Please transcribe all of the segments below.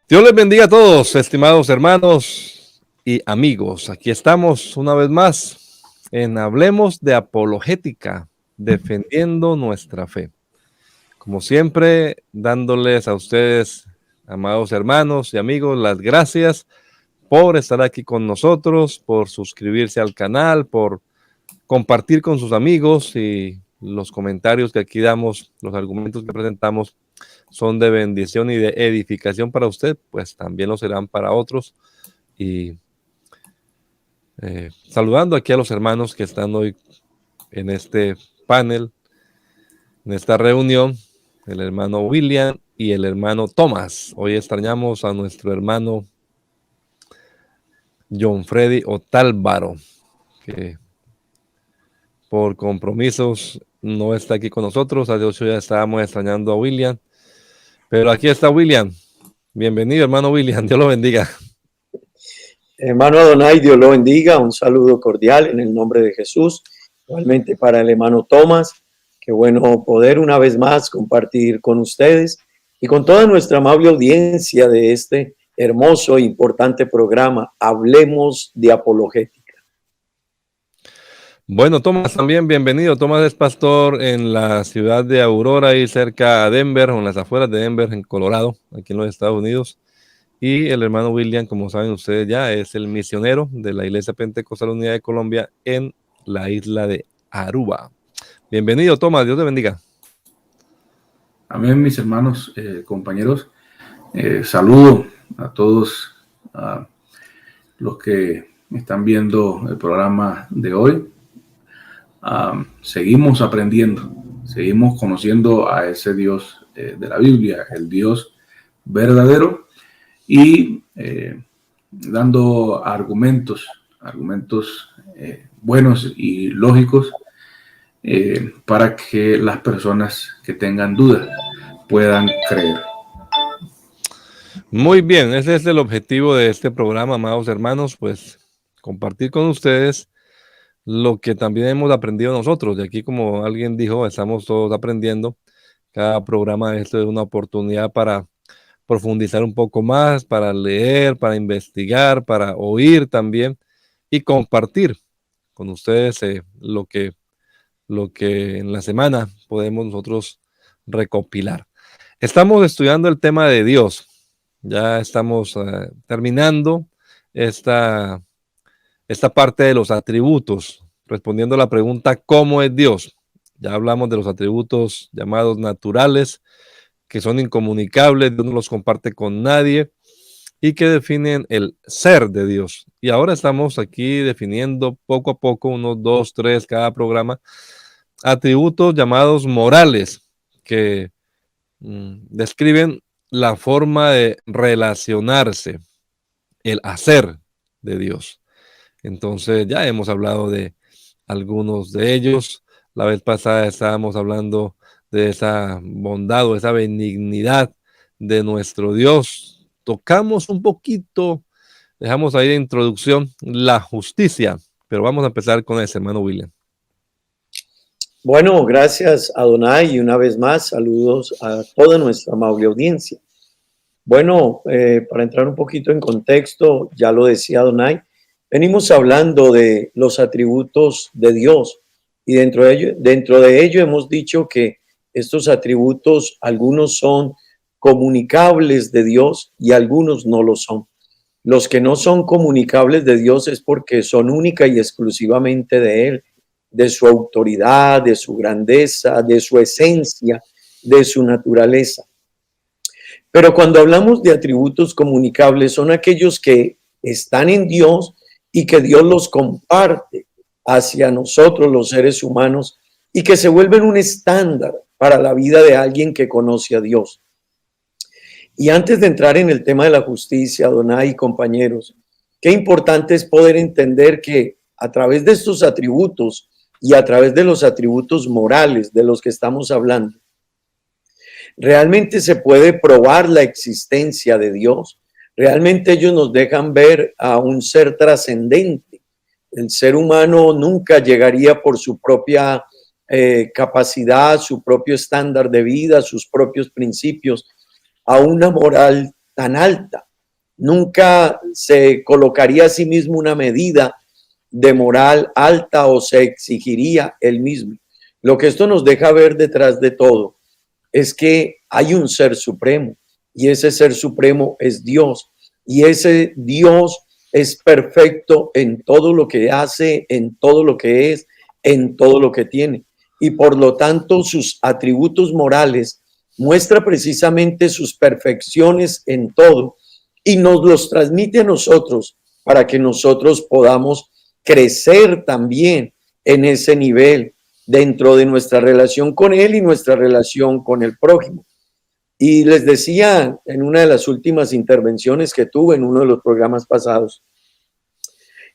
Dios les bendiga a todos, estimados hermanos y amigos. Aquí estamos una vez más en Hablemos de Apologética, defendiendo nuestra fe. Como siempre, dándoles a ustedes, amados hermanos y amigos, las gracias por estar aquí con nosotros, por suscribirse al canal, por compartir con sus amigos, y los comentarios que aquí damos, los argumentos que presentamos son de bendición y de edificación para usted, pues también lo serán para otros. Y saludando aquí a los hermanos que están hoy en este panel, en esta reunión, el hermano William y el hermano Thomas. Hoy extrañamos a nuestro hermano John Freddy Otálvaro, que por compromisos no está aquí con nosotros. A Dios, ya estábamos extrañando a William, pero aquí está William. Bienvenido, hermano William. Dios lo bendiga. Hermano Adonai, Dios lo bendiga. Un saludo cordial en el nombre de Jesús. Igualmente para el hermano Tomás. Qué bueno poder una vez más compartir con ustedes y con toda nuestra amable audiencia de este hermoso e importante programa. Hablemos de apologética. Bueno, Tomás, también bienvenido. Tomás es pastor en la ciudad de Aurora y cerca a Denver, o en las afueras de Denver, en Colorado, aquí en los Estados Unidos. Y el hermano William, como saben ustedes ya, es el misionero de la Iglesia Pentecostal Unida de Colombia en la isla de Aruba. Bienvenido, Tomás. Dios te bendiga. Amén, mis hermanos, compañeros. Saludo a todos los que están viendo el programa de hoy. Seguimos aprendiendo, seguimos conociendo a ese Dios de la Biblia, el Dios verdadero, y dando argumentos buenos y lógicos para que las personas que tengan dudas puedan creer. Muy bien, ese es el objetivo de este programa, amados hermanos, pues compartir con ustedes lo que también hemos aprendido nosotros. De aquí, como alguien dijo, estamos todos aprendiendo. Cada programa de esto es una oportunidad para profundizar un poco más, para leer, para investigar, para oír también y compartir con ustedes lo que en la semana podemos nosotros recopilar. Estamos estudiando el tema de Dios. Ya estamos terminando esta parte de los atributos, respondiendo a la pregunta ¿cómo es Dios? Ya hablamos de los atributos llamados naturales, que son incomunicables, Dios no los comparte con nadie y que definen el ser de Dios. Y ahora estamos aquí definiendo poco a poco, unos 2, 3 cada programa, atributos llamados morales, que describen la forma de relacionarse, el hacer de Dios. Entonces ya hemos hablado de algunos de ellos. La vez pasada estábamos hablando de esa bondad o esa benignidad de nuestro Dios. Tocamos un poquito, dejamos ahí de introducción la justicia, pero vamos a empezar con ese, hermano William. Bueno, gracias Adonai y una vez más saludos a toda nuestra amable audiencia. Bueno, para entrar un poquito en contexto, ya lo decía Adonai, venimos hablando de los atributos de Dios y dentro de ello hemos dicho que estos atributos, algunos son comunicables de Dios y algunos no lo son. Los que no son comunicables de Dios es porque son única y exclusivamente de Él, de su autoridad, de su grandeza, de su esencia, de su naturaleza. Pero cuando hablamos de atributos comunicables, son aquellos que están en Dios y que Dios los comparte hacia nosotros, los seres humanos, y que se vuelven un estándar para la vida de alguien que conoce a Dios. Y antes de entrar en el tema de la justicia, Adonai y compañeros, qué importante es poder entender que a través de estos atributos y a través de los atributos morales de los que estamos hablando, realmente se puede probar la existencia de Dios. Realmente ellos nos dejan ver a un ser trascendente. El ser humano nunca llegaría por su propia capacidad, su propio estándar de vida, sus propios principios, a una moral tan alta. Nunca se colocaría a sí mismo una medida de moral alta o se exigiría él mismo. Lo que esto nos deja ver detrás de todo es que hay un ser supremo y ese ser supremo es Dios y ese Dios es perfecto en todo lo que hace, en todo lo que es, en todo lo que tiene. Y por lo tanto sus atributos morales muestra precisamente sus perfecciones en todo y nos los transmite a nosotros para que nosotros podamos crecer también en ese nivel dentro de nuestra relación con Él y nuestra relación con el prójimo. Y les decía en una de las últimas intervenciones que tuve en uno de los programas pasados,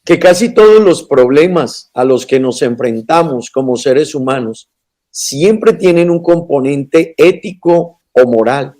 que casi todos los problemas a los que nos enfrentamos como seres humanos siempre tienen un componente ético o moral.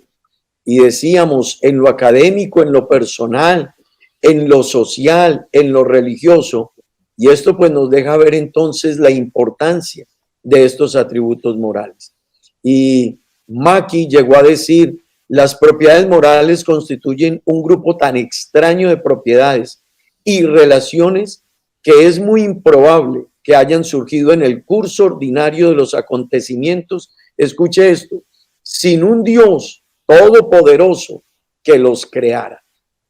Y decíamos, en lo académico, en lo personal, en lo social, en lo religioso. Y esto pues nos deja ver entonces la importancia de estos atributos morales. Y Mackie llegó a decir, las propiedades morales constituyen un grupo tan extraño de propiedades y relaciones que es muy improbable que hayan surgido en el curso ordinario de los acontecimientos. Escuche esto, sin un Dios todopoderoso que los creara.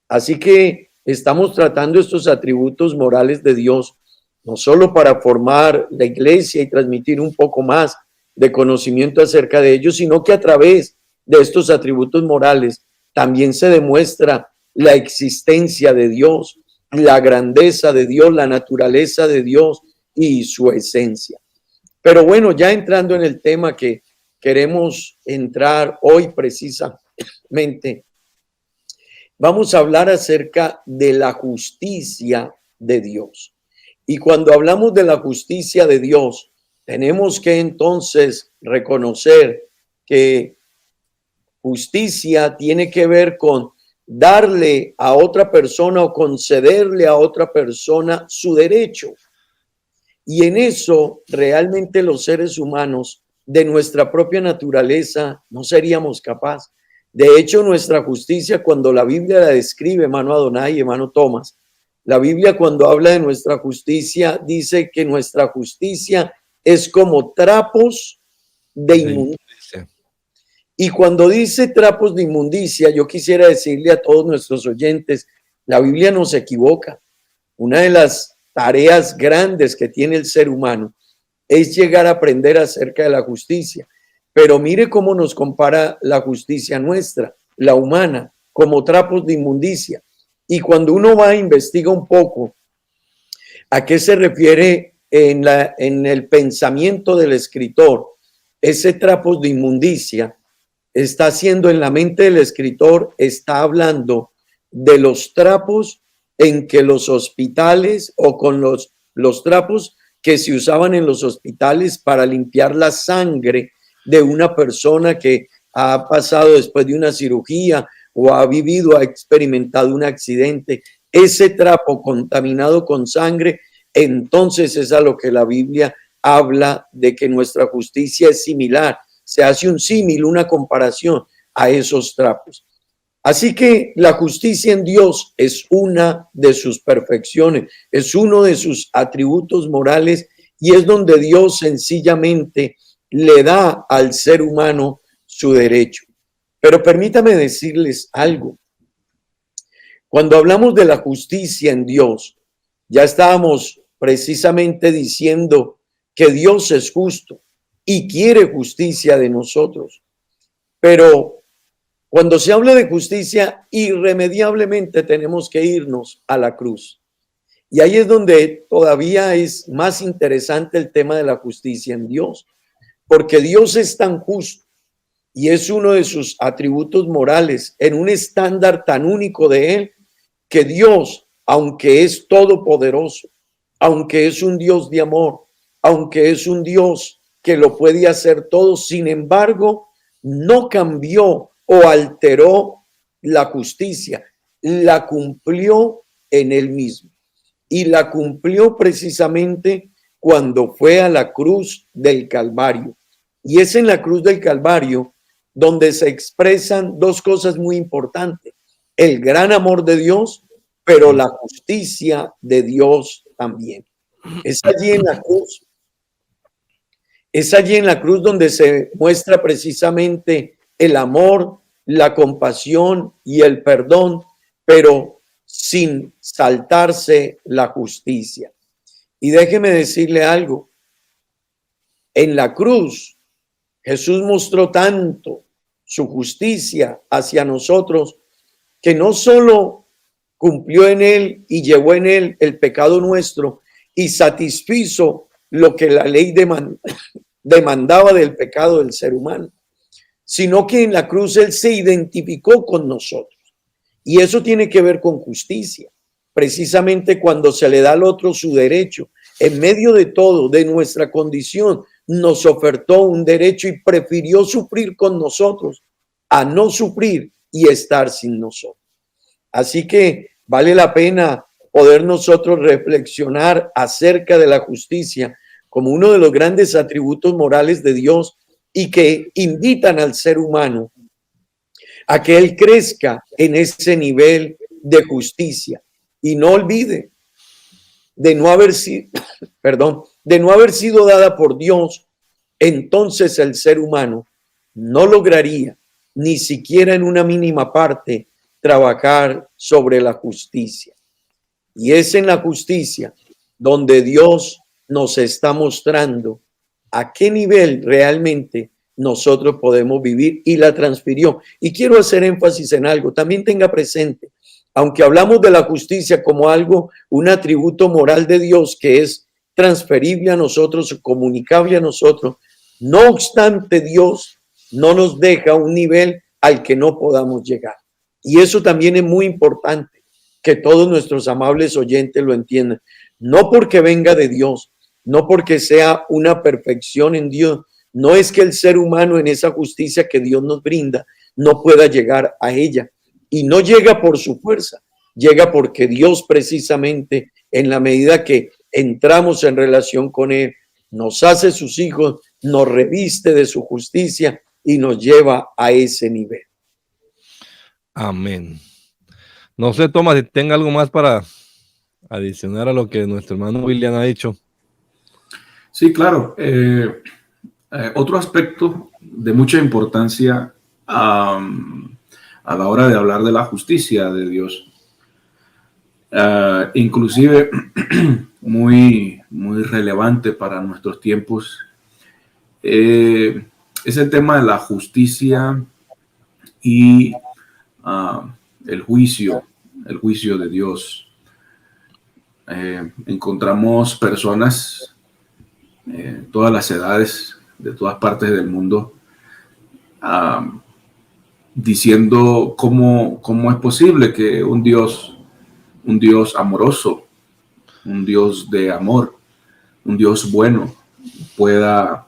Así que estamos tratando estos atributos morales de Dios, no solo para formar la iglesia y transmitir un poco más de conocimiento acerca de ellos, sino que a través de estos atributos morales también se demuestra la existencia de Dios, la grandeza de Dios, la naturaleza de Dios y su esencia. Pero bueno, ya entrando en el tema que queremos entrar hoy precisamente, vamos a hablar acerca de la justicia de Dios. Y cuando hablamos de la justicia de Dios, tenemos que entonces reconocer que justicia tiene que ver con darle a otra persona o concederle a otra persona su derecho. Y en eso realmente los seres humanos de nuestra propia naturaleza no seríamos capaces. De hecho, nuestra justicia, cuando la Biblia la describe, hermano Adonai y hermano Tomás, la Biblia cuando habla de nuestra justicia dice que nuestra justicia es como trapos de inmundicia. Y cuando dice trapos de inmundicia, yo quisiera decirle a todos nuestros oyentes, la Biblia no se equivoca. Una de las tareas grandes que tiene el ser humano es llegar a aprender acerca de la justicia. Pero mire cómo nos compara la justicia nuestra, la humana, como trapos de inmundicia. Y cuando uno va a investigar un poco a qué se refiere en el pensamiento del escritor, ese trapos de inmundicia está haciendo en la mente del escritor, está hablando de los trapos en que los hospitales o con los trapos que se usaban en los hospitales para limpiar la sangre de una persona que ha pasado después de una cirugía o ha vivido, ha experimentado un accidente. Ese trapo contaminado con sangre, entonces es a lo que la Biblia habla de que nuestra justicia es similar. Se hace un símil, una comparación a esos trapos. Así que la justicia en Dios es una de sus perfecciones, es uno de sus atributos morales y es donde Dios sencillamente le da al ser humano su derecho. Pero permítame decirles algo. Cuando hablamos de la justicia en Dios, ya estábamos precisamente diciendo que Dios es justo y quiere justicia de nosotros. Pero cuando se habla de justicia, irremediablemente tenemos que irnos a la cruz. Y ahí es donde todavía es más interesante el tema de la justicia en Dios, porque Dios es tan justo y es uno de sus atributos morales en un estándar tan único de Él, que Dios, aunque es todopoderoso, aunque es un Dios de amor, aunque es un Dios que lo puede hacer todo, sin embargo, no cambió o alteró la justicia, la cumplió en Él mismo. Y la cumplió precisamente cuando fue a la cruz del Calvario. Y es en la cruz del Calvario donde se expresan dos cosas muy importantes: el gran amor de Dios, pero la justicia de Dios también. Es allí en la cruz. Es allí en la cruz donde se muestra precisamente el amor, la compasión y el perdón, pero sin saltarse la justicia. Y déjeme decirle algo, en la cruz Jesús mostró tanto su justicia hacia nosotros que no solo cumplió en él y llevó en él el pecado nuestro y satisfizo lo que la ley demandaba del pecado del ser humano, sino que en la cruz él se identificó con nosotros. Y eso tiene que ver con justicia. Precisamente cuando se le da al otro su derecho, en medio de todo, de nuestra condición, nos ofertó un derecho y prefirió sufrir con nosotros a no sufrir y estar sin nosotros. Así que vale la pena poder nosotros reflexionar acerca de la justicia como uno de los grandes atributos morales de Dios y que invitan al ser humano a que él crezca en ese nivel de justicia y no olvide de no haber sido, de no haber sido dada por Dios. Entonces el ser humano no lograría ni siquiera en una mínima parte trabajar sobre la justicia. Y es en la justicia donde Dios nos está mostrando a qué nivel realmente nosotros podemos vivir y la transfirió. Y quiero hacer énfasis en algo, también tenga presente, aunque hablamos de la justicia como algo, un atributo moral de Dios que es transferible a nosotros, comunicable a nosotros, no obstante Dios no nos deja un nivel al que no podamos llegar. Y eso también es muy importante, que todos nuestros amables oyentes lo entiendan. No porque venga de Dios, no porque sea una perfección en Dios, no es que el ser humano en esa justicia que Dios nos brinda no pueda llegar a ella. Y no llega por su fuerza, llega porque Dios precisamente en la medida que entramos en relación con Él, nos hace sus hijos, nos reviste de su justicia y nos lleva a ese nivel. Amén. No sé, Tomás, si tenga algo más para adicionar a lo que nuestro hermano William ha dicho. Sí, claro. Otro aspecto de mucha importancia a la hora de hablar de la justicia de Dios, inclusive muy relevante para nuestros tiempos, es el tema de la justicia y el juicio de Dios. Encontramos personas, todas las edades, de todas partes del mundo, diciendo cómo es posible que un Dios amoroso, un Dios de amor, un Dios bueno, pueda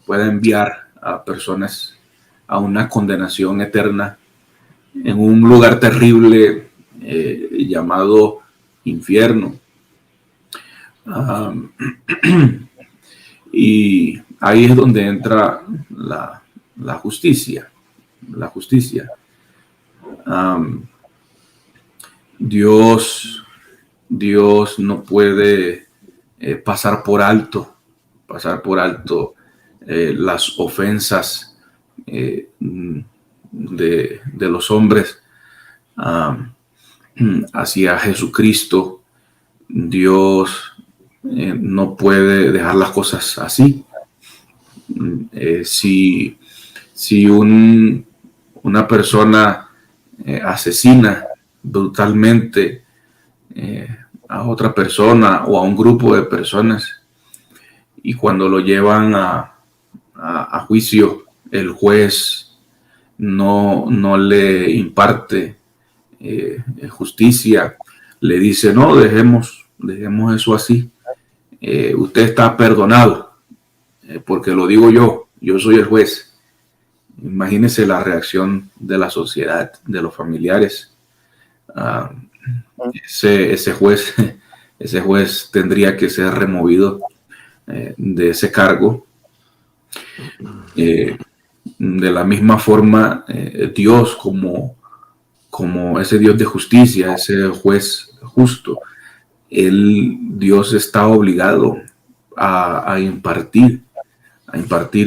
enviar a personas a una condenación eterna en un lugar terrible llamado infierno. Y ahí es donde entra la justicia. Dios no puede pasar por alto las ofensas de los hombres hacia Jesucristo. Dios no puede dejar las cosas así. Si una persona asesina brutalmente a otra persona o a un grupo de personas, y cuando lo llevan a juicio, el juez no le imparte justicia, le dice: no, dejemos eso así, usted está perdonado, porque lo digo yo soy el juez. Imagínese la reacción de la sociedad, de los familiares. Ese juez tendría que ser removido de ese cargo. De la misma forma, Dios como ese Dios de justicia, ese juez justo, Dios está obligado a impartir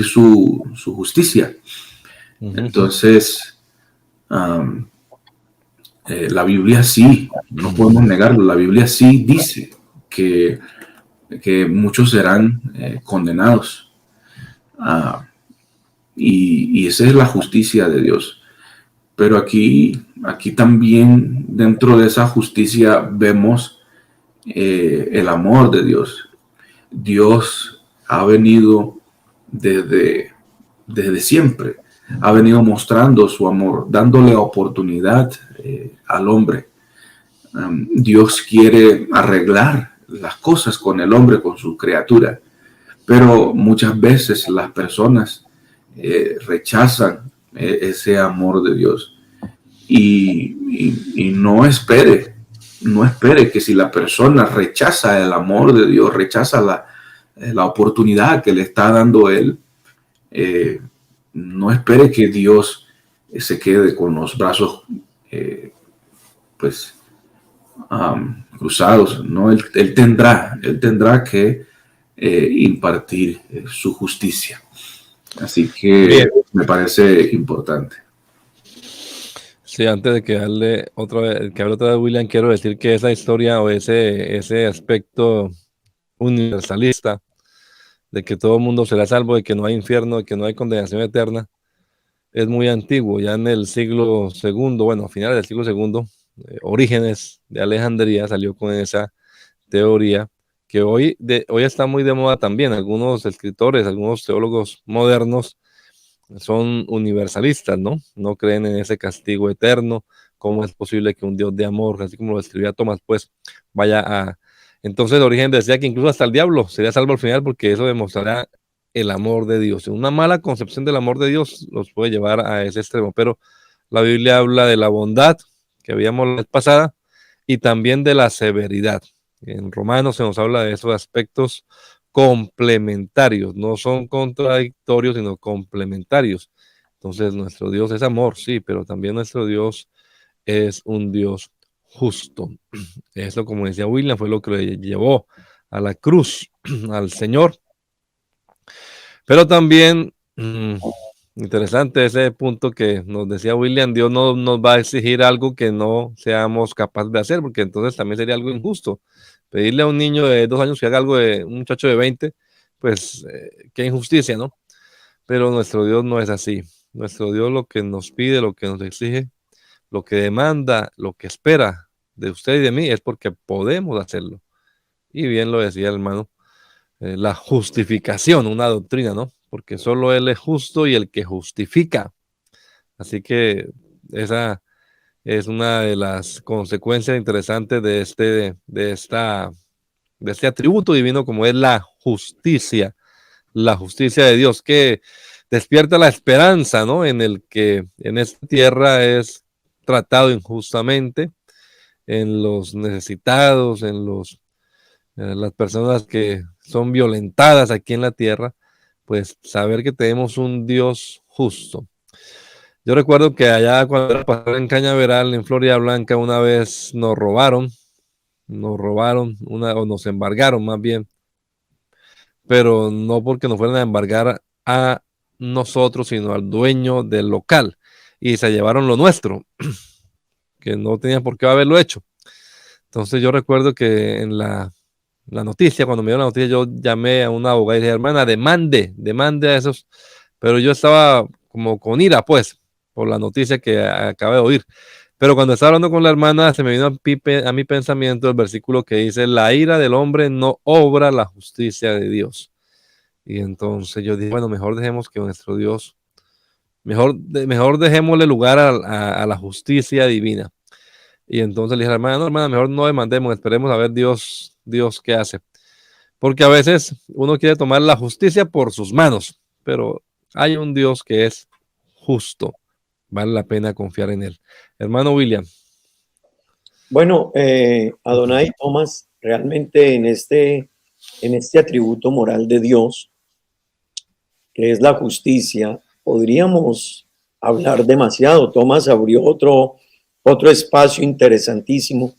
su justicia. Entonces, la Biblia sí, no podemos negarlo, la Biblia sí dice que muchos serán condenados. Y esa es la justicia de Dios. Pero aquí también dentro de esa justicia vemos el amor de Dios. Dios ha venido desde siempre, ha venido mostrando su amor, dándole oportunidad al hombre. Dios quiere arreglar las cosas con el hombre, con su criatura, pero muchas veces las personas rechazan ese amor de Dios y no espere que si la persona rechaza el amor de Dios, rechaza la oportunidad que le está dando Él, no espere que Dios se quede con los brazos cruzados, ¿no? Él tendrá que impartir su justicia. Así que bien, me parece importante. Sí, antes de que hable otra vez William, quiero decir que esa historia o ese aspecto universalista de que todo el mundo será salvo, de que no hay infierno, de que no hay condenación eterna, es muy antiguo. Ya en el siglo II, bueno, a finales del siglo II, Orígenes de Alejandría salió con esa teoría que hoy está muy de moda también. Algunos escritores, algunos teólogos modernos son universalistas, ¿no? No creen en ese castigo eterno. ¿Cómo es posible que un Dios de amor, así como lo escribía Tomás, pues vaya a... Entonces Origen decía que incluso hasta el diablo sería salvo al final porque eso demostrará el amor de Dios. Una mala concepción del amor de Dios los puede llevar a ese extremo, pero la Biblia habla de la bondad que veíamos la vez pasada y también de la severidad. En Romanos se nos habla de esos aspectos complementarios, no son contradictorios, sino complementarios. Entonces, nuestro Dios es amor, sí, pero también nuestro Dios es un Dios justo. Eso, como decía William, fue lo que le llevó a la cruz, al Señor. Pero también, interesante ese punto que nos decía William, Dios no nos va a exigir algo que no seamos capaces de hacer, porque entonces también sería algo injusto. Pedirle a un niño de 2 años que haga algo de un muchacho de 20, pues qué injusticia, ¿no? Pero nuestro Dios no es así. Nuestro Dios lo que nos pide, lo que nos exige, lo que demanda, lo que espera de usted y de mí es porque podemos hacerlo. Y bien lo decía el hermano, la justificación, una doctrina, ¿no? Porque solo Él es justo y el que justifica. Así que esa es una de las consecuencias interesantes de este atributo divino como es la justicia de Dios, que despierta la esperanza, ¿no? En el que en esta tierra es tratado injustamente, en los necesitados, en las personas que son violentadas aquí en la tierra, pues saber que tenemos un Dios justo. Yo recuerdo que allá cuando era pastor en Cañaveral, en Florida Blanca, una vez nos robaron o nos embargaron más bien, pero no porque nos fueran a embargar a nosotros, sino al dueño del local, y se llevaron lo nuestro, que no tenían por qué haberlo hecho. Entonces yo recuerdo que en la noticia, cuando me dio la noticia, yo llamé a una abogada y dije, hermana, demande a esos, pero yo estaba como con ira, pues, por la noticia que acabé de oír. Pero cuando estaba hablando con la hermana, se me vino a mi pensamiento el versículo que dice, la ira del hombre no obra la justicia de Dios. Y entonces yo dije, bueno, mejor dejemos que nuestro Dios, mejor dejémosle lugar a la justicia divina. Y entonces le dije a la hermana, no, hermana, mejor no demandemos, esperemos a ver Dios qué hace. Porque a veces uno quiere tomar la justicia por sus manos, pero hay un Dios que es justo. Vale la pena confiar en él. Hermano William. Bueno, Adonai, Tomás, realmente en este en este atributo moral de Dios, que es la justicia, podríamos hablar demasiado. Tomás abrió otro espacio interesantísimo,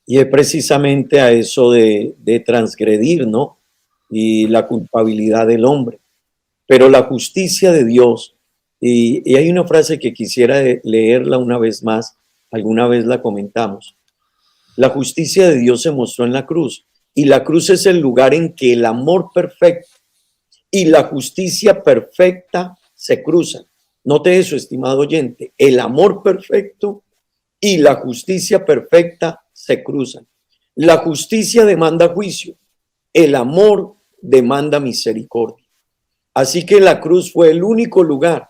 y es precisamente a eso de transgredir, ¿no? Y la culpabilidad del hombre. Pero la justicia de Dios, y hay una frase que quisiera leerla una vez más, alguna vez la comentamos. La justicia de Dios se mostró en la cruz, y la cruz es el lugar en que el amor perfecto y la justicia perfecta se cruzan. Note eso, estimado oyente, el amor perfecto y la justicia perfecta se cruzan. La justicia demanda juicio, el amor demanda misericordia. Así que la cruz fue el único lugar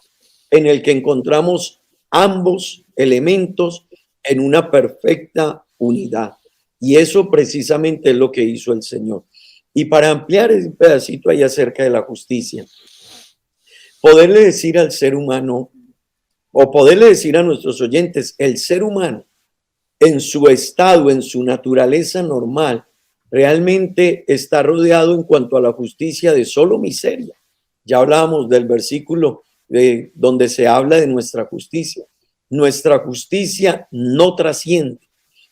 en el que encontramos ambos elementos en una perfecta unidad. Y eso precisamente es lo que hizo el Señor. Y para ampliar un pedacito ahí acerca de la justicia, poderle decir al ser humano, o poderle decir a nuestros oyentes, el ser humano en su estado, en su naturaleza normal, realmente está rodeado en cuanto a la justicia de solo miseria. Ya hablábamos del versículo donde se habla de nuestra justicia. Nuestra justicia no trasciende,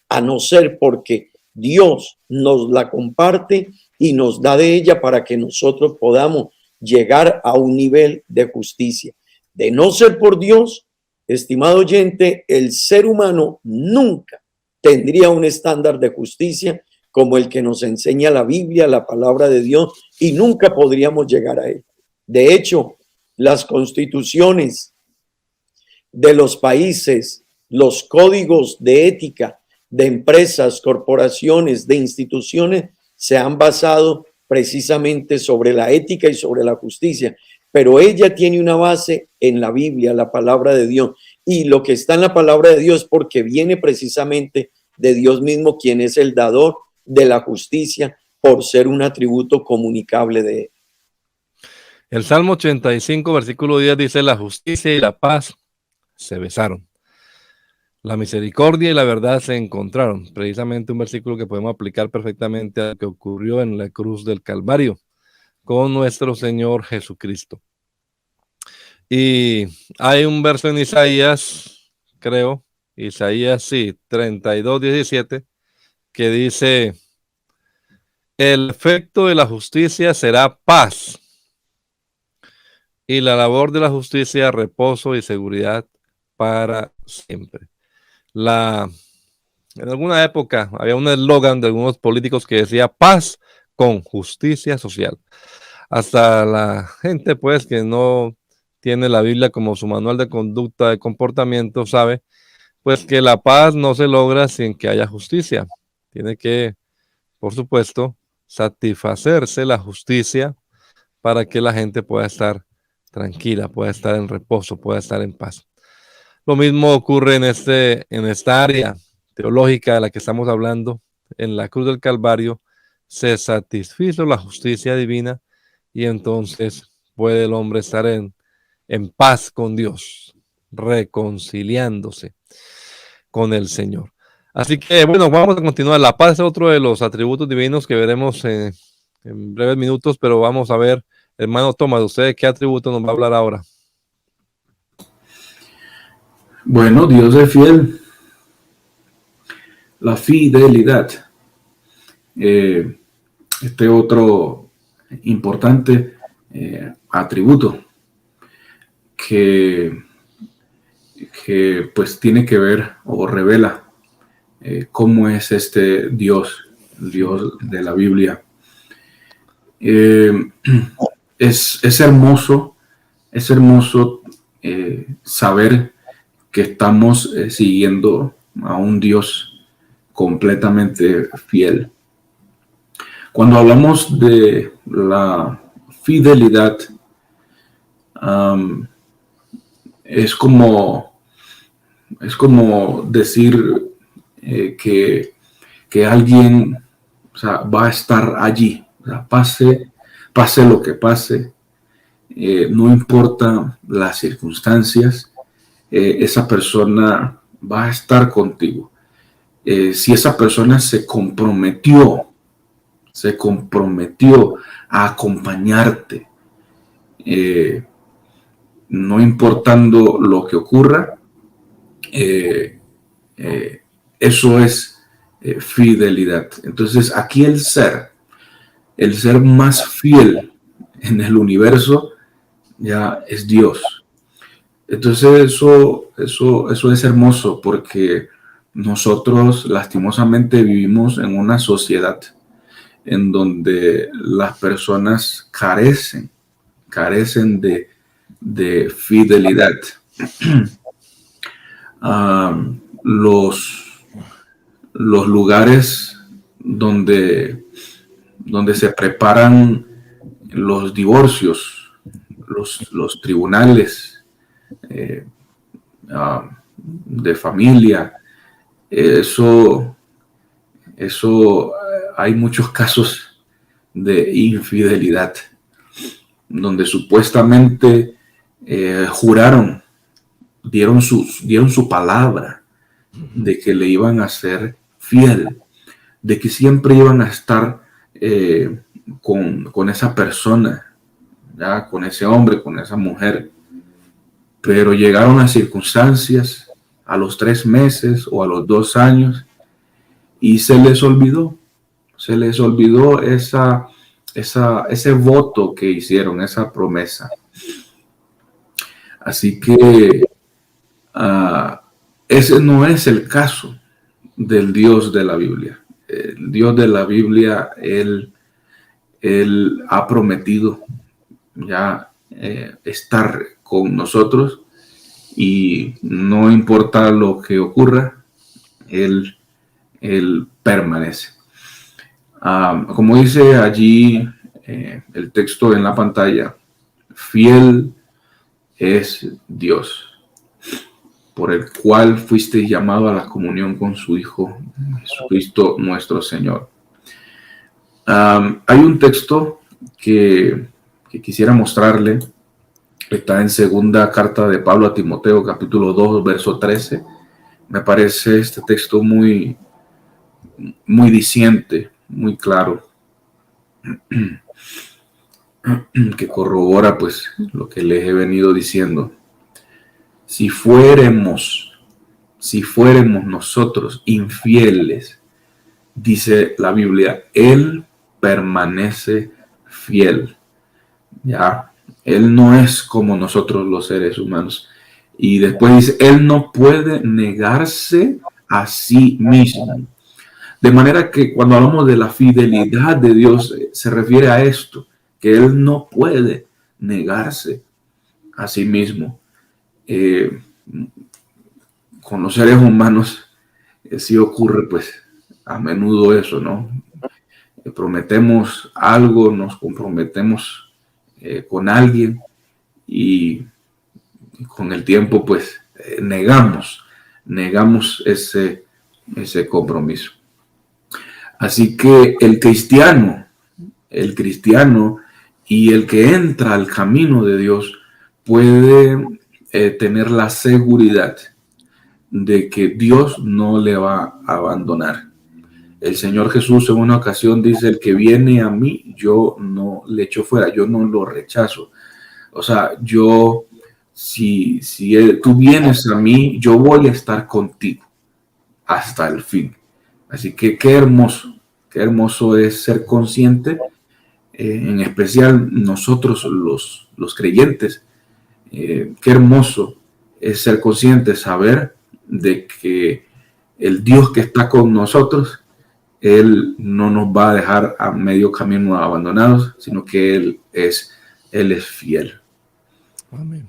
a no ser porque Dios nos la comparte y nos da de ella para que nosotros podamos llegar a un nivel de justicia. De no ser por Dios, estimado oyente, el ser humano nunca tendría un estándar de justicia como el que nos enseña la Biblia, la palabra de Dios, y nunca podríamos llegar a él. De hecho, las constituciones de los países, los códigos de ética de empresas, corporaciones, de instituciones, se han basado precisamente sobre la ética y sobre la justicia, pero ella tiene una base en la Biblia, la palabra de Dios, y lo que está en la palabra de Dios porque viene precisamente de Dios mismo, quien es el dador de la justicia, por ser un atributo comunicable de él. El Salmo 85, versículo 10 dice: la justicia y la paz se besaron. La misericordia y la verdad se encontraron. Precisamente un versículo que podemos aplicar perfectamente a lo que ocurrió en la cruz del Calvario con nuestro Señor Jesucristo. Y hay un verso en Isaías, creo, Isaías, sí, 32, 17, que dice: el efecto de la justicia será paz, y la labor de la justicia, reposo y seguridad para siempre. En alguna época había un eslogan de algunos políticos que decía paz con justicia social. Hasta la gente, pues, que no tiene la Biblia como su manual de conducta, de comportamiento, sabe, pues, que la paz no se logra sin que haya justicia. Tiene que, por supuesto, satisfacerse la justicia para que la gente pueda estar tranquila, pueda estar en reposo, pueda estar en paz. Lo mismo ocurre en esta área teológica de la que estamos hablando. En la cruz del Calvario se satisfizo la justicia divina y entonces puede el hombre estar en paz con Dios, reconciliándose con el Señor. Así que, bueno, vamos a continuar. La paz es otro de los atributos divinos que veremos en breves minutos, pero vamos a ver, hermano Tomás, ¿usted qué atributo nos va a hablar ahora? Bueno, Dios es fiel. La fidelidad. Este otro importante atributo que pues tiene que ver o revela cómo es este Dios, el Dios de la Biblia. Es hermoso saber que estamos siguiendo a un Dios completamente fiel. Cuando hablamos de la fidelidad, es como decir que alguien, o sea, va a estar allí, o sea, pase lo que pase, no importa las circunstancias, esa persona va a estar contigo. Si esa persona se comprometió se comprometió a acompañarte, no importando lo que ocurra. Eso es fidelidad. Entonces aquí el ser más fiel en el universo ya es Dios. Entonces eso es hermoso, porque nosotros lastimosamente vivimos en una sociedad en donde las personas carecen de fidelidad. Los lugares donde se preparan los divorcios, los tribunales de familia, eso hay muchos casos de infidelidad, donde supuestamente juraron, dieron su palabra de que le iban a ser fiel, de que siempre iban a estar con esa persona, ¿ya? Con ese hombre, con esa mujer, pero llegaron las circunstancias a los 3 meses o a los 2 años y se les olvidó ese voto que hicieron, esa promesa. Así que ese no es el caso del Dios de la Biblia. El Dios de la Biblia, Él ha prometido ya estar con nosotros, y no importa lo que ocurra, Él permanece. Como dice allí el texto en la pantalla, fiel es Dios, por el cual fuiste llamado a la comunión con su Hijo Jesucristo nuestro Señor. Hay un texto que quisiera mostrarle. Está en segunda carta de Pablo a Timoteo, capítulo 2, verso 13. Me parece este texto muy diciente, muy claro, que corrobora pues lo que les he venido diciendo. Si fuéramos nosotros infieles, dice la Biblia, Él permanece fiel. Ya, Él no es como nosotros los seres humanos. Y después dice, Él no puede negarse a sí mismo. De manera que cuando hablamos de la fidelidad de Dios, se refiere a esto, que Él no puede negarse a sí mismo. Con los seres humanos sí ocurre pues a menudo eso, ¿no? Prometemos algo, nos comprometemos con alguien, y con el tiempo pues negamos ese compromiso. Así que el cristiano y el que entra al camino de Dios puede tener la seguridad de que Dios no le va a abandonar. El Señor Jesús en una ocasión dice, el que viene a mí, yo no le echo fuera, yo no lo rechazo. O sea, si tú vienes a mí, yo voy a estar contigo hasta el fin. Así que qué hermoso es ser consciente, en especial nosotros los creyentes, qué hermoso es ser consciente, saber de que el Dios que está con nosotros, Él no nos va a dejar a medio camino abandonados, sino que Él es fiel. Amén.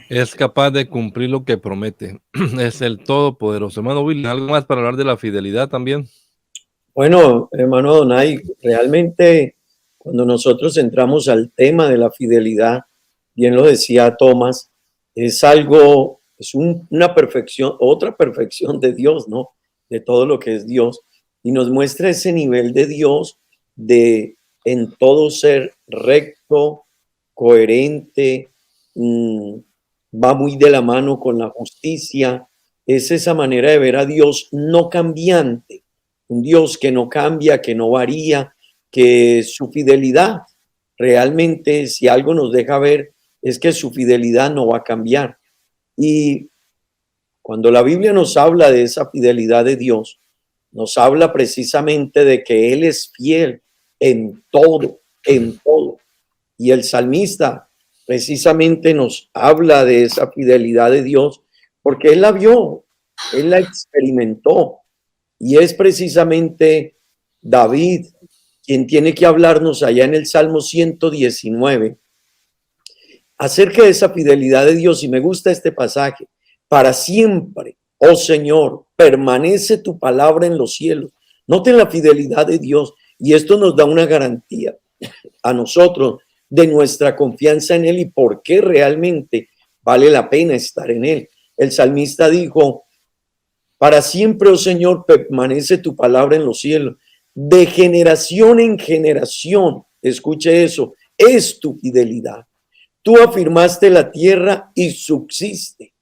Es capaz de cumplir lo que promete. Es el Todopoderoso. Hermano Will, ¿algo más para hablar de la fidelidad también? Bueno, hermano Donay, realmente cuando nosotros entramos al tema de la fidelidad, bien lo decía Tomás, es algo, una perfección, otra perfección de Dios, ¿no? De todo lo que es Dios. Y nos muestra ese nivel de Dios de en todo ser recto, coherente, va muy de la mano con la justicia. Es esa manera de ver a Dios no cambiante, un Dios que no cambia, que no varía, que su fidelidad realmente, si algo nos deja ver, es que su fidelidad no va a cambiar. Y cuando la Biblia nos habla de esa fidelidad de Dios, nos habla precisamente de que Él es fiel en todo, en todo. Y el salmista precisamente nos habla de esa fidelidad de Dios porque él la vio, él la experimentó. Y es precisamente David quien tiene que hablarnos allá en el Salmo 119 acerca de esa fidelidad de Dios. Y me gusta este pasaje. Para siempre, oh Señor, permanece tu palabra en los cielos. Noten la fidelidad de Dios. Y esto nos da una garantía a nosotros de nuestra confianza en Él y por qué realmente vale la pena estar en Él. El salmista dijo, para siempre, oh Señor, permanece tu palabra en los cielos. De generación en generación, escuche eso, es tu fidelidad. Tú afirmaste la tierra y subsiste.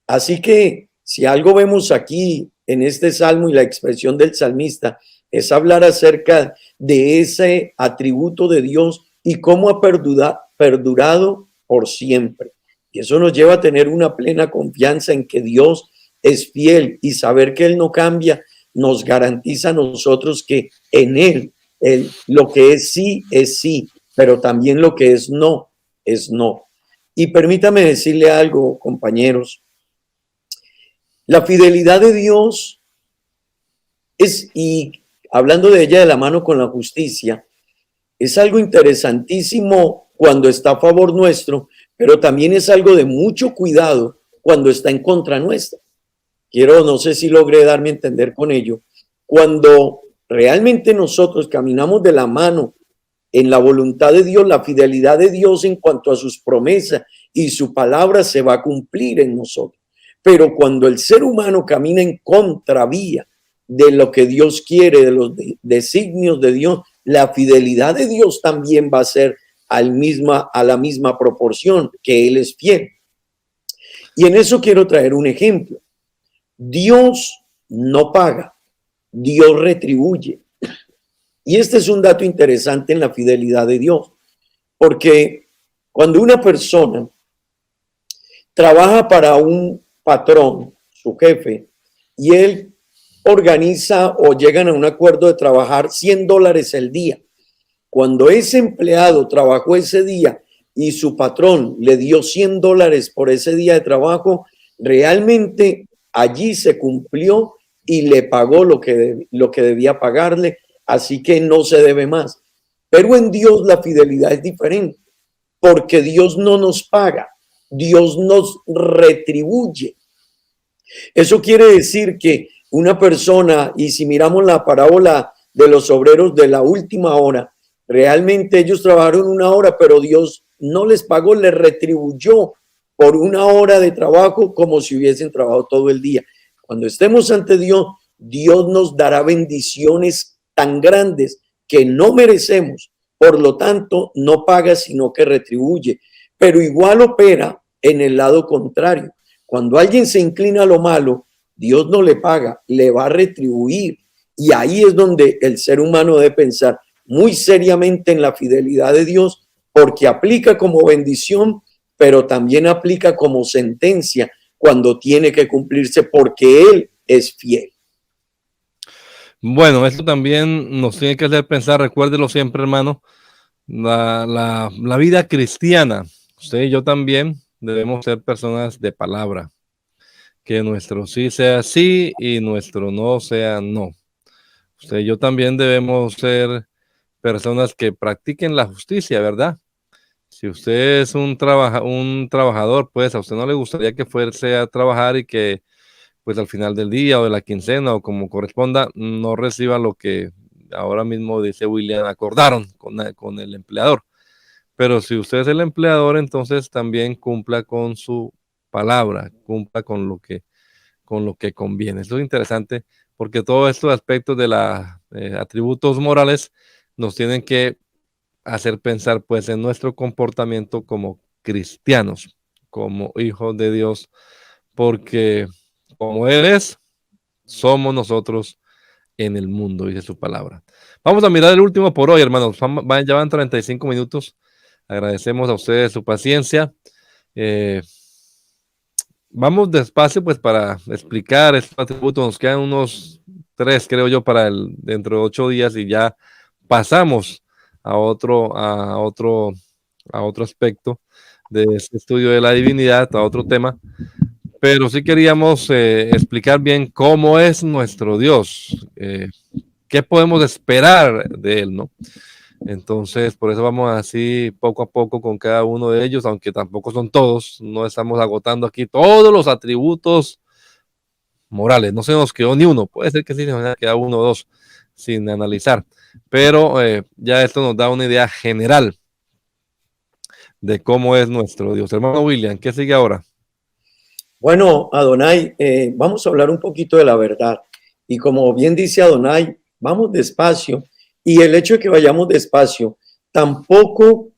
Así que si algo vemos aquí en este salmo y la expresión del salmista es hablar acerca de ese atributo de Dios y cómo ha perdurado por siempre. Y eso nos lleva a tener una plena confianza en que Dios es fiel y saber que Él no cambia nos garantiza a nosotros que en Él, lo que es sí, pero también lo que es no. Y permítame decirle algo, compañeros. La fidelidad de Dios y hablando de ella de la mano con la justicia, es algo interesantísimo cuando está a favor nuestro, pero también es algo de mucho cuidado cuando está en contra nuestra. No sé si logré darme a entender con ello. Cuando realmente nosotros caminamos de la mano en la voluntad de Dios, la fidelidad de Dios en cuanto a sus promesas y su palabra se va a cumplir en nosotros. Pero cuando el ser humano camina en contravía de lo que Dios quiere, de los designios de Dios, la fidelidad de Dios también va a ser a la misma proporción que Él es fiel. Y en eso quiero traer un ejemplo. Dios no paga, Dios retribuye. Y este es un dato interesante en la fidelidad de Dios, porque cuando una persona trabaja para un patrón, su jefe, y él organiza o llegan a un acuerdo de trabajar $100 el día, cuando ese empleado trabajó ese día y su patrón le dio $100 por ese día de trabajo, realmente allí se cumplió y le pagó lo que debía pagarle, así que no se debe más. Pero en Dios la fidelidad es diferente, porque Dios no nos paga, Dios nos retribuye. Eso quiere decir que una persona, y si miramos la parábola de los obreros de la última hora, realmente ellos trabajaron una hora, pero Dios no les pagó, les retribuyó por una hora de trabajo como si hubiesen trabajado todo el día. Cuando estemos ante Dios, Dios nos dará bendiciones tan grandes que no merecemos. Por lo tanto, no paga, sino que retribuye. Pero igual opera en el lado contrario. Cuando alguien se inclina a lo malo, Dios no le paga, le va a retribuir. Y ahí es donde el ser humano debe pensar muy seriamente en la fidelidad de Dios, porque aplica como bendición, pero también aplica como sentencia cuando tiene que cumplirse, porque Él es fiel. Bueno, esto también nos tiene que hacer pensar, recuérdelo siempre, hermano, la vida cristiana. Usted y yo también debemos ser personas de palabra. Que nuestro sí sea sí y nuestro no sea no. Usted y yo también debemos ser personas que practiquen la justicia, ¿verdad? Si usted es un trabajador, pues a usted no le gustaría que fuese a trabajar y que pues al final del día o de la quincena o como corresponda, no reciba lo que ahora mismo dice William, acordaron con el empleador. Pero si usted es el empleador, entonces también cumpla con su palabra, cumpla con lo que conviene. Esto es interesante porque todos estos aspectos de los atributos morales nos tienen que hacer pensar pues en nuestro comportamiento como cristianos, como hijos de Dios, porque como Él es, somos nosotros en el mundo, dice su palabra. Vamos a mirar el último por hoy, hermanos. Ya van 35 minutos. Agradecemos a ustedes su paciencia. Vamos despacio, pues, para explicar estos atributos. Nos quedan unos 3, creo yo, dentro de 8 días y ya pasamos a otro aspecto de este estudio de la divinidad, a otro tema. Pero sí queríamos explicar bien cómo es nuestro Dios, qué podemos esperar de él, ¿no? Entonces, por eso vamos así poco a poco con cada uno de ellos, aunque tampoco son todos, no estamos agotando aquí todos los atributos morales, no se nos quedó ni uno, puede ser que sí se nos queda uno o dos sin analizar, pero ya esto nos da una idea general de cómo es nuestro Dios. Hermano William, ¿qué sigue ahora? Bueno, Adonai, vamos a hablar un poquito de la verdad. Y como bien dice Adonai, vamos despacio. Y el hecho de que vayamos despacio, tampoco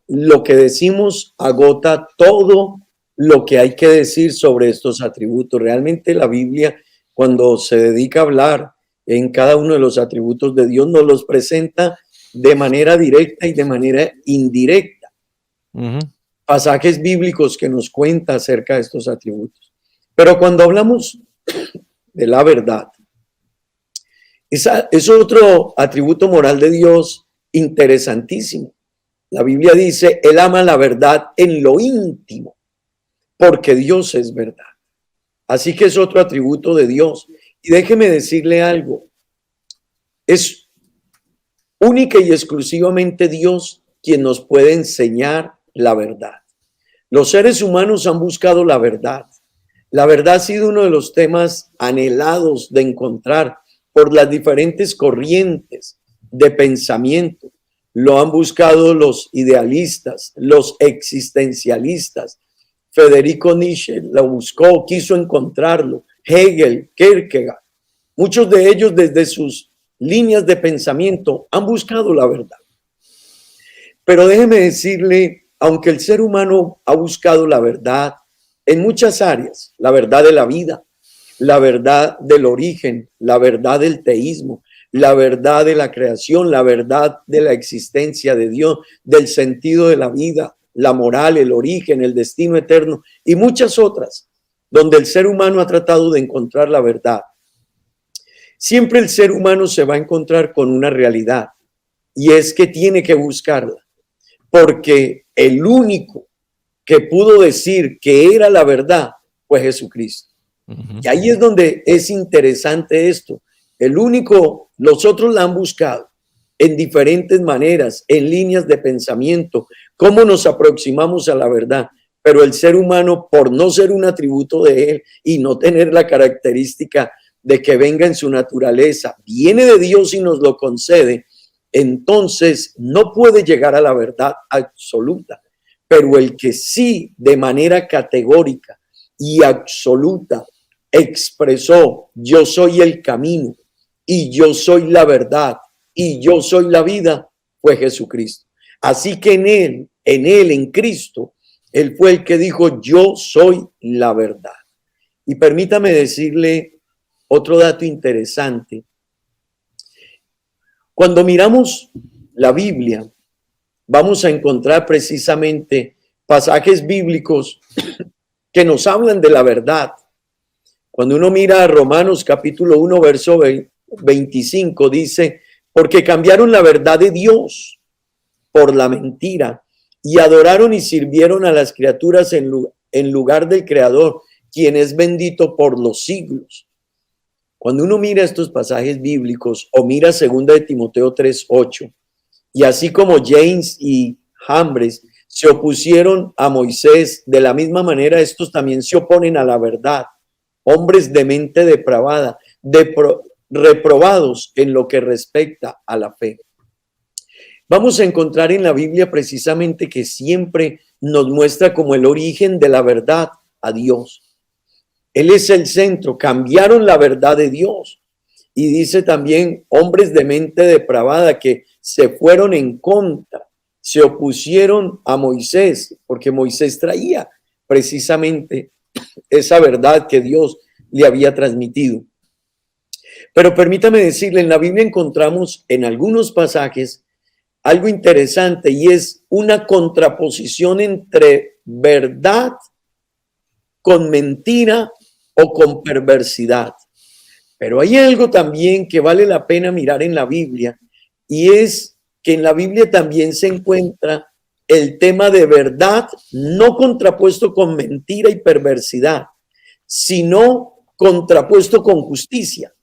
lo que decimos agota todo lo que hay que decir sobre estos atributos. Realmente la Biblia, cuando se dedica a hablar en cada uno de los atributos de Dios, nos los presenta de manera directa y de manera indirecta. Pasajes bíblicos que nos cuentan acerca de estos atributos. Pero cuando hablamos de la verdad, es otro atributo moral de Dios interesantísimo. La Biblia dice, Él ama la verdad en lo íntimo, porque Dios es verdad. Así que es otro atributo de Dios. Y déjeme decirle algo, es única y exclusivamente Dios quien nos puede enseñar la verdad. Los seres humanos han buscado la verdad. La verdad ha sido uno de los temas anhelados de encontrar por las diferentes corrientes de pensamiento. Lo han buscado los idealistas, los existencialistas. Federico Nietzsche lo buscó, quiso encontrarlo. Hegel, Kierkegaard. Muchos de ellos desde sus líneas de pensamiento han buscado la verdad. Pero déjeme decirle, aunque el ser humano ha buscado la verdad en muchas áreas, la verdad de la vida, la verdad del origen, la verdad del teísmo, la verdad de la creación, la verdad de la existencia de Dios, del sentido de la vida, la moral, el origen, el destino eterno y muchas otras, donde el ser humano ha tratado de encontrar la verdad. Siempre el ser humano se va a encontrar con una realidad y es que tiene que buscarla, porque el único que pudo decir que era la verdad fue Jesucristo. Y ahí es donde es interesante esto. El único, los otros la han buscado en diferentes maneras, en líneas de pensamiento, cómo nos aproximamos a la verdad. Pero el ser humano, por no ser un atributo de él y no tener la característica de que venga en su naturaleza, viene de Dios y nos lo concede, entonces no puede llegar a la verdad absoluta. Pero el que sí, de manera categórica y absoluta, expresó, yo soy el camino y yo soy la verdad y yo soy la vida, fue Jesucristo. Así que en Cristo, Él fue el que dijo, yo soy la verdad. Y permítame decirle otro dato interesante. Cuando miramos la Biblia, vamos a encontrar precisamente pasajes bíblicos que nos hablan de la verdad. Cuando uno mira a Romanos capítulo 1, verso 25, dice, porque cambiaron la verdad de Dios por la mentira y adoraron y sirvieron a las criaturas en lugar del Creador, quien es bendito por los siglos. Cuando uno mira estos pasajes bíblicos o mira 2 de Timoteo 3:8, y así como James y Jambres se opusieron a Moisés, de la misma manera estos también se oponen a la verdad. Hombres de mente depravada, reprobados en lo que respecta a la fe. Vamos a encontrar en la Biblia precisamente que siempre nos muestra como el origen de la verdad a Dios. Él es el centro, cambiaron la verdad de Dios. Y dice también hombres de mente depravada que se fueron en contra, se opusieron a Moisés, porque Moisés traía precisamente esa verdad que Dios le había transmitido. Pero permítame decirle, en la Biblia encontramos en algunos pasajes algo interesante y es una contraposición entre verdad con mentira o con perversidad. Pero hay algo también que vale la pena mirar en la Biblia y es que en la Biblia también se encuentra el tema de verdad no contrapuesto con mentira y perversidad, sino contrapuesto con justicia.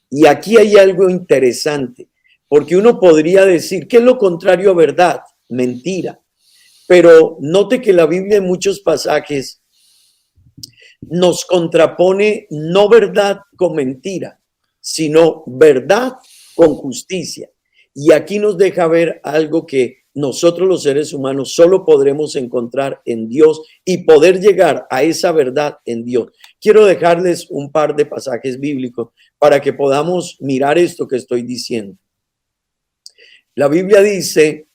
Y aquí hay algo interesante, porque uno podría decir, ¿qué es lo contrario a verdad? Mentira. Pero note que la Biblia en muchos pasajes nos contrapone no verdad con mentira, sino verdad con justicia. Y aquí nos deja ver algo que nosotros los seres humanos solo podremos encontrar en Dios y poder llegar a esa verdad en Dios. Quiero dejarles un par de pasajes bíblicos para que podamos mirar esto que estoy diciendo. La Biblia dice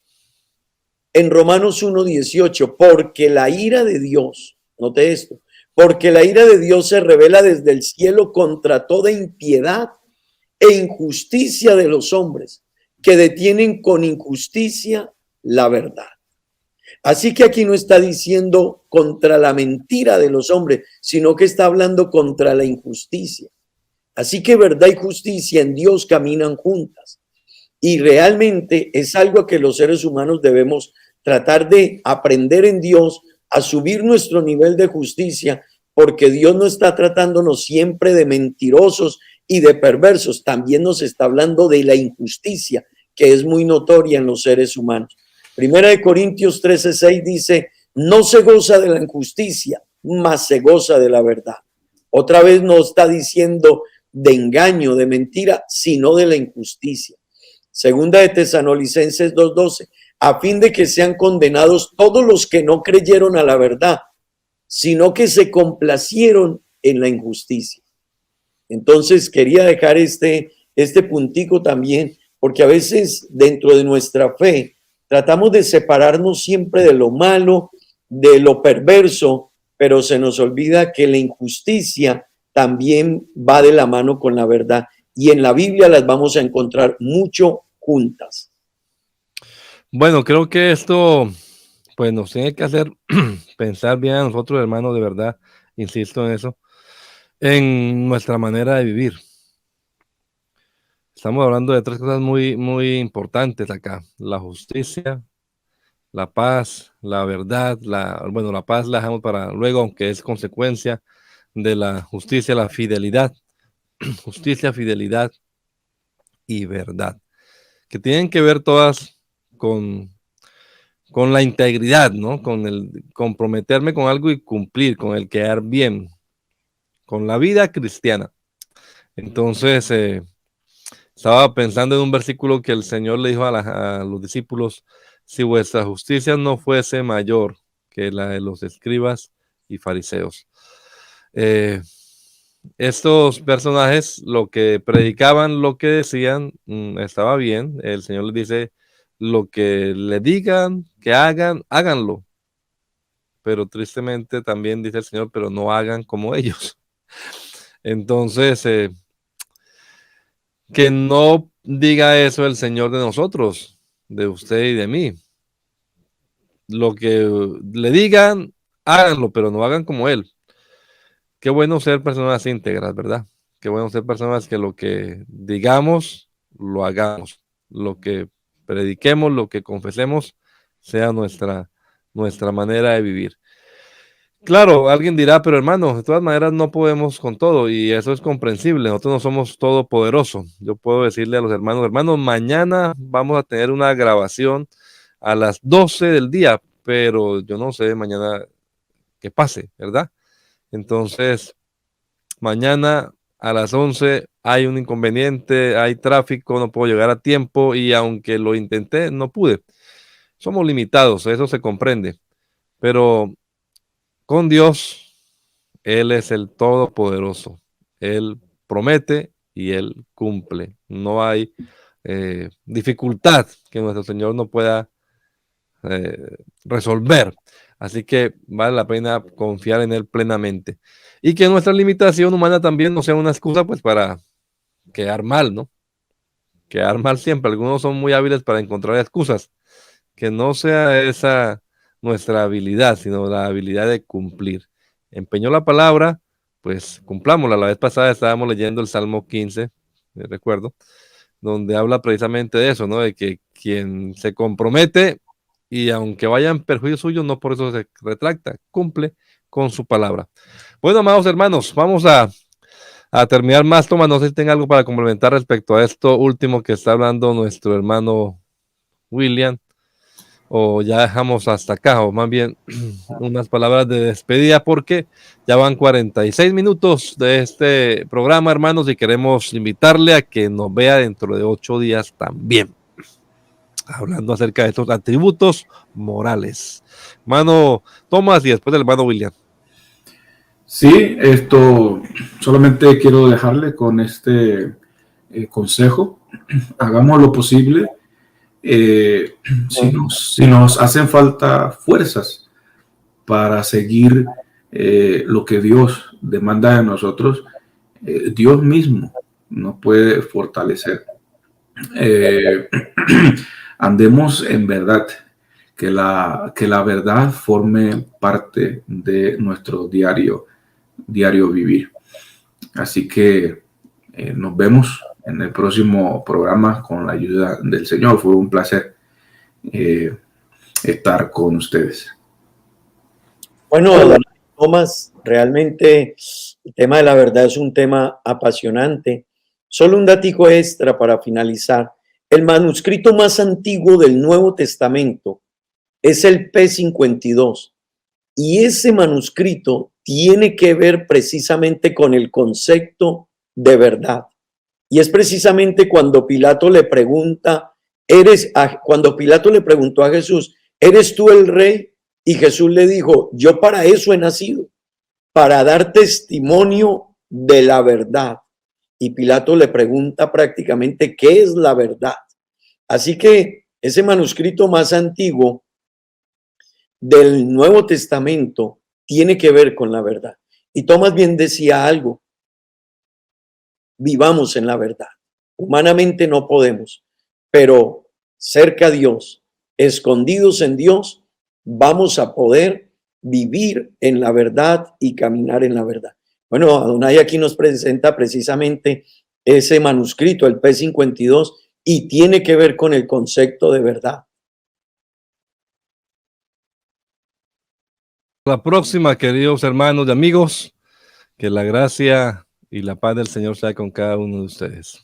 en Romanos 1:18, porque la ira de Dios, note esto, porque la ira de Dios se revela desde el cielo contra toda impiedad e injusticia de los hombres, que detienen con injusticia la verdad. Así que aquí no está diciendo contra la mentira de los hombres, sino que está hablando contra la injusticia. Así que verdad y justicia en Dios caminan juntas. Y realmente es algo que los seres humanos debemos tratar de aprender en Dios, a subir nuestro nivel de justicia, porque Dios no está tratándonos siempre de mentirosos y de perversos, también nos está hablando de la injusticia, que es muy notoria en los seres humanos. Primera de Corintios 13:6 dice, no se goza de la injusticia, mas se goza de la verdad. Otra vez no está diciendo de engaño, de mentira, sino de la injusticia. Segunda de Tesalonicenses 2:12, a fin de que sean condenados todos los que no creyeron a la verdad, sino que se complacieron en la injusticia. Entonces quería dejar este puntico también, porque a veces dentro de nuestra fe tratamos de separarnos siempre de lo malo, de lo perverso, pero se nos olvida que la injusticia también va de la mano con la verdad. Y en la Biblia las vamos a encontrar mucho juntas. Bueno, creo que esto pues nos tiene que hacer pensar bien a nosotros, hermanos, de verdad, insisto en eso, en nuestra manera de vivir. Estamos hablando de tres cosas muy, muy importantes acá: la justicia, la paz, la verdad. Bueno, la paz la dejamos para luego, aunque es consecuencia de la justicia, la fidelidad. Justicia, fidelidad y verdad, que tienen que ver todas con la integridad, ¿no? Con el comprometerme con algo y cumplir, con el quedar bien, con la vida cristiana. Entonces, estaba pensando en un versículo que el Señor le dijo a los discípulos: si vuestra justicia no fuese mayor que la de los escribas y fariseos. Estos personajes, lo que predicaban, lo que decían, estaba bien. El Señor les dice, lo que le digan que hagan, háganlo. Pero tristemente también dice el Señor, pero no hagan como ellos. Entonces, que no diga eso el Señor de nosotros, de usted y de mí. Lo que le digan, háganlo, pero no hagan como Él. Qué bueno ser personas íntegras, ¿verdad? Qué bueno ser personas que lo que digamos, lo hagamos. Lo que prediquemos, lo que confesemos, sea nuestra manera de vivir. Claro, alguien dirá, pero hermano, de todas maneras no podemos con todo y eso es comprensible. Nosotros no somos todopoderosos. Yo puedo decirle a los hermanos, mañana vamos a tener una grabación a las 12 del día, pero yo no sé mañana qué pase, ¿verdad? Entonces, mañana a las 11 hay un inconveniente, hay tráfico, no puedo llegar a tiempo y aunque lo intenté, no pude. Somos limitados, eso se comprende, pero con Dios, Él es el Todopoderoso. Él promete y Él cumple. No hay dificultad que nuestro Señor no pueda resolver. Así que vale la pena confiar en Él plenamente. Y que nuestra limitación humana también no sea una excusa pues para quedar mal, ¿no? Quedar mal siempre. Algunos son muy hábiles para encontrar excusas. Que no sea esa nuestra habilidad, sino la habilidad de cumplir. Empeñó la palabra, pues cumplámosla. La vez pasada estábamos leyendo el Salmo 15, recuerdo, donde habla precisamente de eso, ¿no? De que quien se compromete y aunque vaya en perjuicio suyo, no por eso se retracta, cumple con su palabra. Bueno, amados hermanos, vamos a terminar más. Toma, no sé si tenga algo para complementar respecto a esto último que está hablando nuestro hermano William, o ya dejamos hasta acá, o más bien unas palabras de despedida, porque ya van 46 minutos de este programa, hermanos, y queremos invitarle a que nos vea dentro de 8 días también, hablando acerca de estos atributos morales. Hermano Tomás y después del hermano William. Sí, esto solamente quiero dejarle con este consejo. Hagamos lo posible. Si nos hacen falta fuerzas para seguir lo que Dios demanda de nosotros, Dios mismo nos puede fortalecer. Andemos en verdad, que la verdad forme parte de nuestro diario vivir. Así que nos vemos en el próximo programa con la ayuda del Señor. Fue un placer estar con ustedes. Bueno, Tomás, realmente el tema de la verdad es un tema apasionante. Solo un datico extra para finalizar. El manuscrito más antiguo del Nuevo Testamento es el P52 y ese manuscrito tiene que ver precisamente con el concepto de verdad. Y es precisamente cuando Pilato le pregunta, cuando Pilato le preguntó a Jesús, ¿eres tú el rey? Y Jesús le dijo, yo para eso he nacido, para dar testimonio de la verdad. Y Pilato le pregunta prácticamente, ¿qué es la verdad? Así que ese manuscrito más antiguo del Nuevo Testamento tiene que ver con la verdad. Y Tomás bien decía algo, vivamos en la verdad. Humanamente no podemos, pero cerca a Dios, escondidos en Dios, vamos a poder vivir en la verdad y caminar en la verdad. Bueno, Adonai aquí nos presenta precisamente ese manuscrito, el P52, y tiene que ver con el concepto de verdad. La próxima, queridos hermanos y amigos, que la gracia y la paz del Señor sea con cada uno de ustedes.